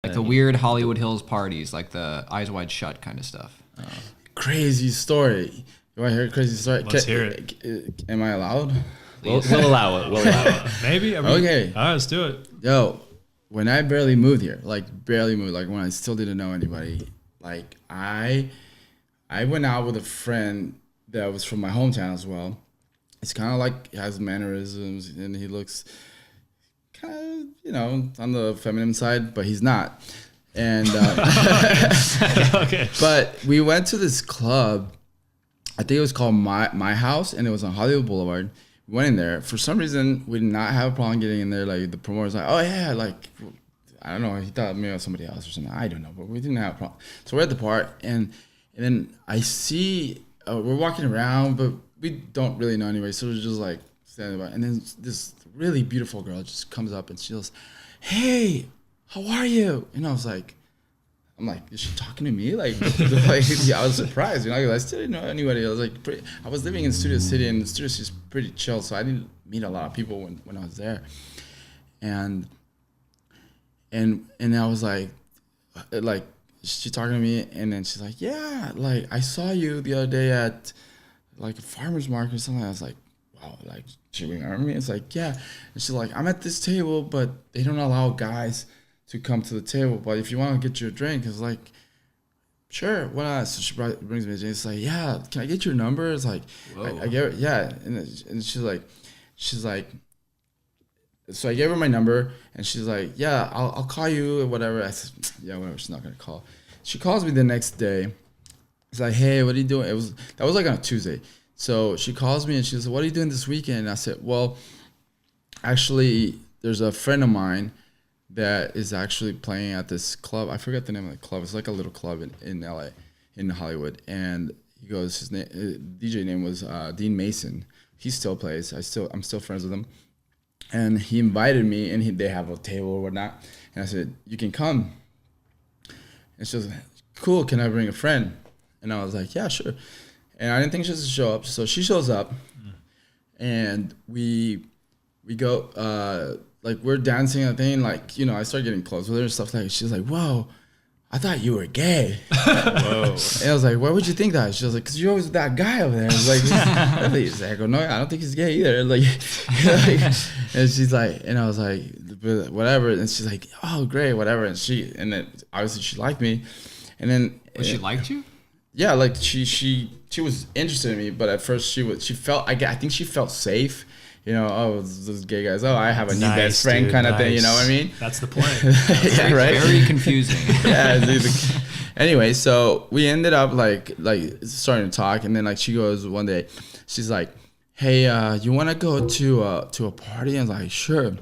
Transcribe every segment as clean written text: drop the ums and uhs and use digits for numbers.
Like the weird Hollywood Hills parties, like the Eyes Wide Shut kind of stuff. Crazy story. You want to hear a crazy story? Let's hear it. Am I allowed? We'll allow it. We'll allow it. Maybe. Okay. All right, let's do it. Yo, when I barely moved here, like when I still didn't know anybody, like I went out with a friend that was from my hometown as well. It's kind of like, he has mannerisms and he looks kind of, you know, on the feminine side, but he's not. And Okay. but we went to this club. I think it was called My House, and it was on Hollywood Boulevard. We went in there. For some reason, we did not have a problem getting in there. Like the promoter's like, oh yeah, like I don't know. He thought maybe it was somebody else or something. I don't know, but we didn't have a problem. So we're at the park, and then I see we're walking around, but we don't really know anybody. So we're just like standing by, and then this really beautiful girl just comes up and she goes, "Hey, how are you?" And I was like, is she talking to me? Like, yeah, I was surprised, you know, 'cause I still didn't know anybody. I was like, I was living in Studio City, and Studio City is pretty chill, so I didn't meet a lot of people when I was there. And I was like, she talking to me, and then she's like, yeah, like I saw you the other day at like a farmer's market or something. I was like, wow, like she remember me? It's like, yeah. And she's like, I'm at this table, but they don't allow guys to come to the table, but if you want to get you a drink, it's like, sure, why not? So she brings me a drink. It's like, yeah, can I get your number? It's like, I gave her, yeah, and she's like, so I gave her my number, and she's like, yeah, I'll call you or whatever. I said, yeah, whatever. She's not gonna call. She calls me the next day. It's like, hey, what are you doing? That was like on a Tuesday. So she calls me and she says, what are you doing this weekend? And I said, well, actually, there's a friend of mine that is actually playing at this club. I forget the name of the club. It's like a little club in LA, in Hollywood. And he goes, his DJ name was Dean Mason. He still plays. I'm still friends with him. And he invited me, and they have a table or whatnot. And I said, you can come. And she was like, cool, can I bring a friend? And I was like, yeah, sure. And I didn't think she was to show up. So she shows up, and we go, like we're dancing and thing, like, you know, I started getting close with her and stuff like. She's like, "Whoa, I thought you were gay." Whoa. And I was like, "Why would you think that?" She was like, "Cause you're always with that guy over there." I was like, I go, "No, I don't think he's gay either." Like, and she's like, and I was like, "Whatever." And she's like, "Oh, great, whatever." And then obviously she liked me, and then She liked you? Yeah, like she was interested in me, but at first she felt, I think she felt safe. You know, oh, those gay guys. Oh, I have a new best friend kind of thing. You know what I mean? That's the point. Yeah, right. Very confusing. Yeah. Anyway, so we ended up like starting to talk, and then like she goes one day, she's like, "Hey, you want to go to a party?" I was like, "Sure."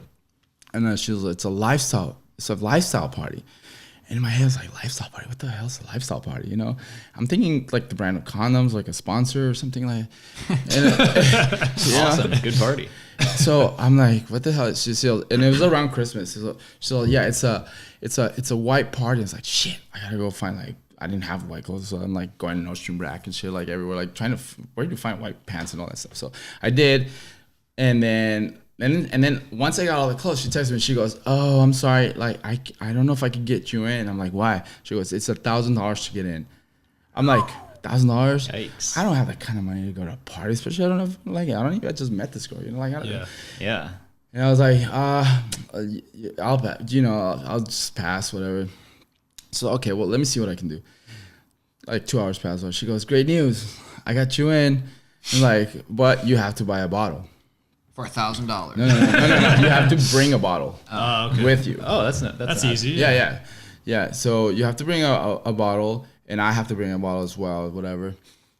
And then she was like, "It's a lifestyle party." And in my head, I was like, lifestyle party? What the hell is a lifestyle party? You know, I'm thinking like the brand of condoms, like a sponsor or something like. Awesome, good party. So I'm like, what the hell? She's and it was around Christmas. She's like, yeah, it's a white party. It's like, shit, I gotta go find like, I didn't have white clothes, so I'm like going to Nordstrom Rack and shit, like everywhere, like trying to where do you find white pants and all that stuff. So I did, and then once I got all the clothes, she texted me. She goes, "Oh, I'm sorry. Like I don't know if I could get you in." I'm like, "Why?" She goes, "It's $1,000 to get in." I'm like, $1,000? Yikes. I don't have that kind of money to go to a party, especially I don't know if, like, I don't even. I just met this girl, you know, like I don't know. Yeah. And I was like, I'll pass. You know, I'll just pass, whatever. So okay, well, let me see what I can do. Like 2 hours passed. So she goes, "Great news, I got you in." I'm like, but you have to buy a bottle. For $1,000. No. You have to bring a bottle Okay. with you. Oh, that's easy. Yeah. So you have to bring a bottle, and I have to bring a bottle as well, whatever.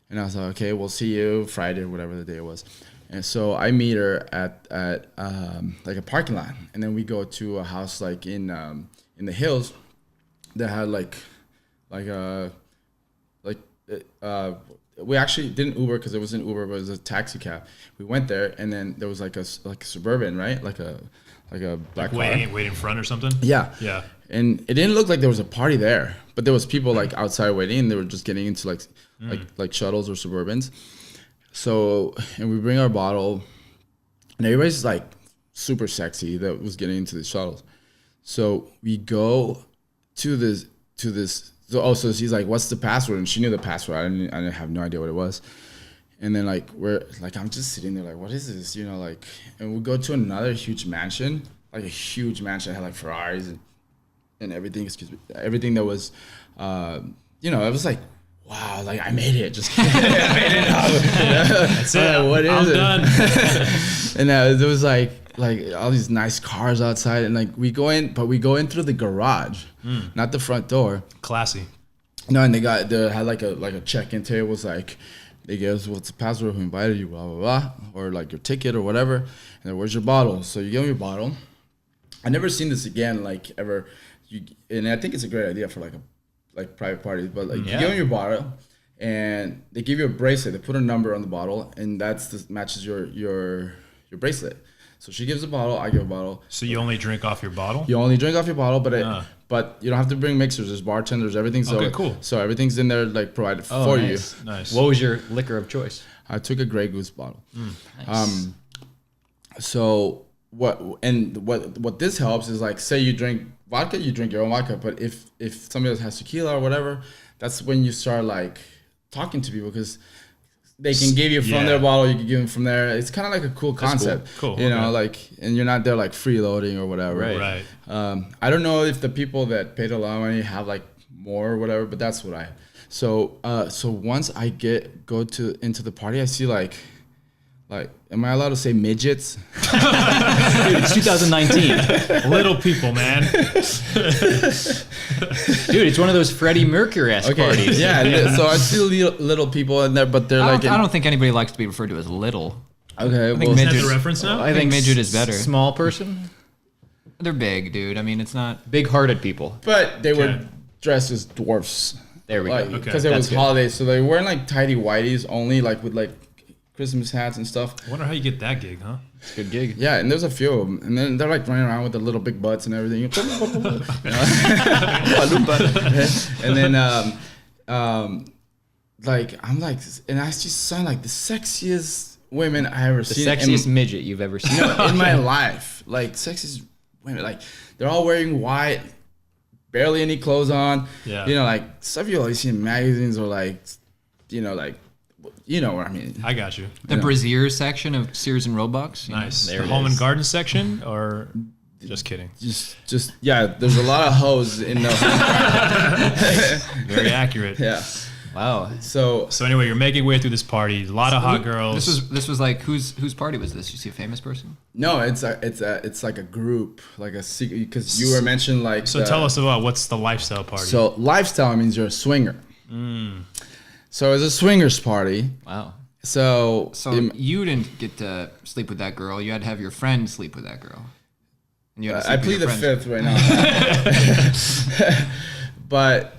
And I was like, okay, we'll see you Friday, whatever the day was. And so I meet her at like a parking lot, and then we go to a house like in the hills that had we actually didn't Uber because it wasn't Uber, but it was a taxi cab. We went there, and then there was like a Suburban, right? Like a black car. Wait in front or something? Yeah. Yeah. And it didn't look like there was a party there, but there was people like outside waiting, and they were just getting into like shuttles or Suburbans. So, and we bring our bottle, and everybody's like super sexy that was getting into the shuttles. So we go to this. So she's like, "What's the password?" And she knew the password. I didn't have no idea what it was. And then like I'm just sitting there like, what is this? You know, like, and we go to another huge mansion, like a huge mansion. It had like Ferraris and everything. Excuse me, everything that was, you know, it was like, wow, like I made it. Just kidding. I made it out. That's it. What is I'm it? done. And there was like all these nice cars outside, and like we go in through the garage, not the front door. Classy. No, and they had like a check-in table. It was like, they gave us what's the password, who invited you, blah blah blah, or like your ticket or whatever. And then where's your bottle? So you give them your bottle. I never seen this again, like ever. And I think it's a great idea for like private parties. But like you give them your bottle, and they give you a bracelet. They put a number on the bottle, and matches your bracelet. So she gives a bottle, I give a bottle. So you only drink off your bottle? You only drink off your bottle, but you don't have to bring mixers. There's bartenders, everything. So okay, cool. So everything's in there, like provided for you. Nice. What was your liquor of choice? I took a Grey Goose bottle. Nice. So what this helps is like, say you drink vodka, you drink your own vodka. But if somebody else has tequila or whatever, that's when you start like talking to people, because they can give you from their bottle, you can give them from there. It's kind of like a cool concept. Cool. You know, like, and you're not there like freeloading or whatever. Right. I don't know if the people that paid a lot of money have like more or whatever, but that's what I. So once I go into the party, I see like, am I allowed to say midgets? Dude, it's 2019. Little people, man. Dude, it's one of those Freddie Mercury-esque parties. Yeah. So I see little people in there, but they're I like. don't think anybody likes to be referred to as little. Okay. think Well, Is that midget- the reference now? I think midget is better. Small person, They're big, dude. I mean, it's not. big-hearted people. but they were Okay. dressed as dwarfs. There we Like, go. because Okay. it was That's good. holidays, so they weren't like tidy whities only, like with like Christmas hats and stuff. I wonder how you get that gig, huh? It's a good gig. Yeah, and there's a few of them, and then they're like running around with the little big butts and everything. You know? And then like I'm like, and I just sound like the sexiest women I ever The seen. sexiest midget you've ever seen. in my life. Like sexiest women, like they're all wearing white, barely any clothes on. Yeah. You know, like stuff you always see in magazines, or like, you know what I mean. I got you. The brassiere section of Sears and Roebuck. Nice. There The it home and is. garden section, or just kidding? Just yeah. There's a lot of hoes in the. Very accurate. Yeah. Wow. So So anyway, you're making your way through this party. A lot of hot girls. This was like whose party was this? You see a famous person? no, it's like a group, like a secret, because you were mentioned like. So tell us about what's the lifestyle party. So lifestyle means you're a swinger. So it's a swingers party. Wow. So You didn't get to sleep with that girl. You had to have your friend sleep with that girl. And you had to I sleep with plead your the friend's- fifth right now. But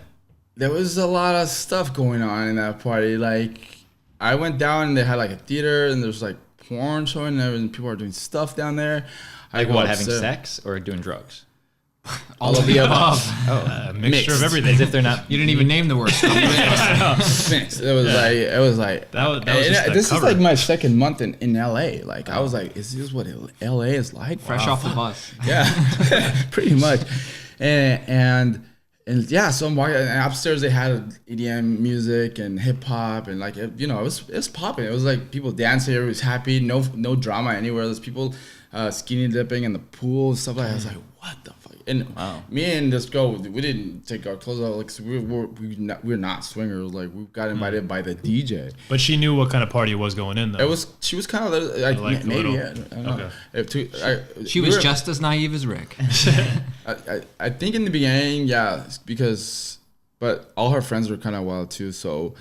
there was a lot of stuff going on in that party. Like, I went down and they had like a theater, and there's like porn showing and everything. People are doing stuff down there. Like what, having sex or doing drugs? All of the above. a mixture of mixed. everything. As if they're not. You didn't even name the word. Mixed. It was like That was and just the this cover. is like my second month in LA. Like I was like, is this what LA is like? Fresh off the bus. Yeah, pretty much. And yeah, so I'm walking, and upstairs they had EDM music and hip hop, and like it was popping. It was like people dancing, everybody was happy, no drama anywhere. There's people skinny dipping in the pool and stuff like that. I was like, what the fuck? And me and this girl, we didn't take our clothes off. Like, so we're not swingers. Like, we got invited by the DJ. But she knew what kind of party was going in, though. She was kind of like Like a maybe. little- I don't know. She was just as naive as Rick. I think in the beginning, yeah, but all her friends were kind of wild too. So,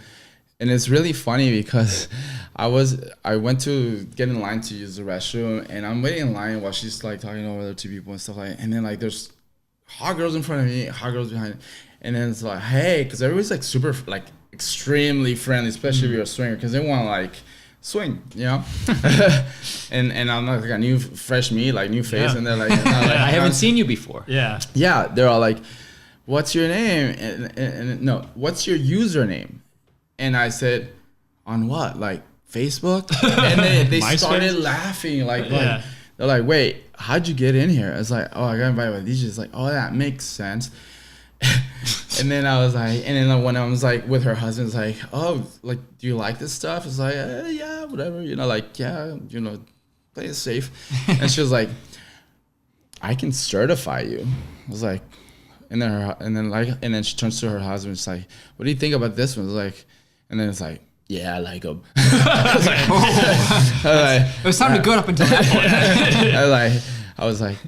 and it's really funny because I went to get in line to use the restroom, and I'm waiting in line while she's like talking over the two people and stuff like that. And then like there's hot girls in front of me, hot girls behind, and then it's like, hey, because everybody's like super like extremely friendly, especially if you're a swinger, because they want to like swing, you know. and I'm like a new fresh meat, like new face, Yeah. and they're like, I haven't seen you before. Yeah. yeah, they're all like, what's your name? And no, what's your username? And I said, on what? Like Facebook? And they MySpace? started laughing. Like, Yeah. they're like, wait, how'd you get in here? I was like, oh, I got invited by DJ. It's like, oh, that makes sense. And then I was like, and then when I was like with her husband, it's like, oh, like, do you like this stuff? It's like, yeah, whatever, you know, like, yeah, you know, play it safe. And she was like, I can certify you. I was like, and then she turns to her husband. She's like, what do you think about this one? It's like, and then it's like, yeah, I like him. It was time to go up until that point. I was like,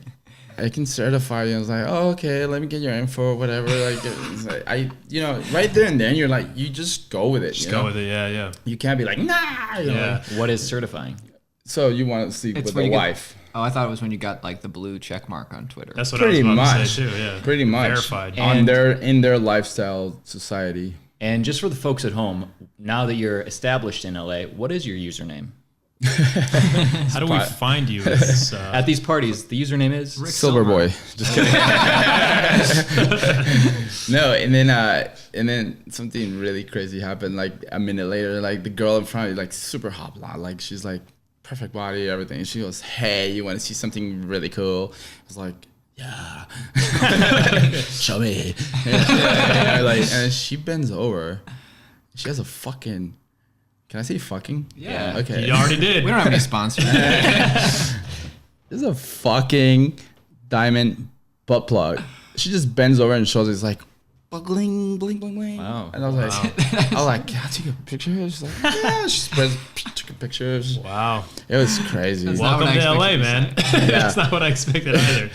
I can certify you. I was like, oh, okay, let me get your info or whatever. Like, it's like, you know, right there and then you're like, you just go with it. Just go with it, yeah. You can't be like, nah. You know? What is certifying? So you want to sleep with a wife. Oh, I thought it was when you got like the blue check mark on Twitter. That's what I was about to say too, yeah. Pretty much. Verified. In their lifestyle society. And just for the folks at home, now that you're established in LA, what is your username? How do we find you? At these parties, the username is Rick Silverboy. Just kidding. No, and then something really crazy happened. Like a minute later, like the girl in front of me, like super hot blonde, like she's like perfect body, everything. She goes, "Hey, you want to see something really cool?" I was like, "Yeah, show me." And she bends over. She has a fucking. Can I say fucking? Yeah. Okay. You already did. We don't have any sponsors. This is a fucking diamond butt plug. She just bends over and shows it. It's like, bling, bling, bling, bling. Wow. And I was like, can I take a picture? She's like, yeah. She took a picture. Wow. It was crazy. Welcome to LA, man. That's not what I expected either.